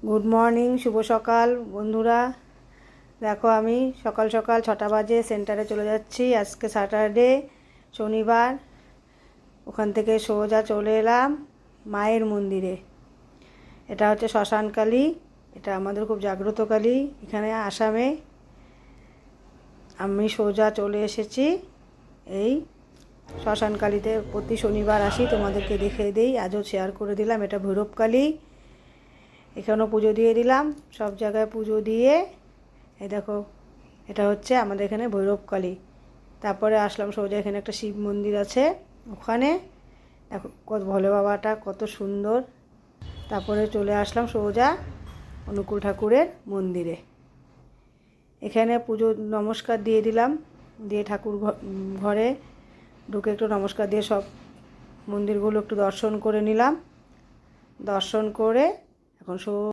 Good morning, শুভ সকাল বন্ধুরা। দেখো আমি সকাল সকাল 6টা বাজে সেন্টারে চলে যাচ্ছি। আজকে স্যাটারডে, শনিবার। ওখান থেকে সোজা চলে এলাম মায়ের মন্দিরে। এটা হচ্ছে শ্মশানকালী। এটা আমাদের খুব জাগ্রত কালী এখানে আসামে। আমি সোজা চলে এসেছি এই শ্মশানকালীতে। প্রতি শনিবার আসি, তোমাদেরকে দেখিয়ে দিই, আজও শেয়ার করে দিলাম। এটা ভৈরবকালী, এখানেও পুজো দিয়ে দিলাম। সব জায়গায় পুজো দিয়ে এই দেখো, এটা হচ্ছে আমাদের এখানে ভৈরবকালী। তারপরে আসলাম সোজা, এখানে একটা শিব মন্দির আছে, ওখানে দেখো কত ভোলে বাবাটা কত সুন্দর। তারপরে চলে আসলাম সোজা অনুকূল ঠাকুরের মন্দিরে। এখানে পুজো নমস্কার দিয়ে দিলাম, দিয়ে ঠাকুর ঘরে ঢুকে একটু নমস্কার দিয়ে সব মন্দিরগুলো একটু দর্শন করে নিলাম। দর্শন করে এখন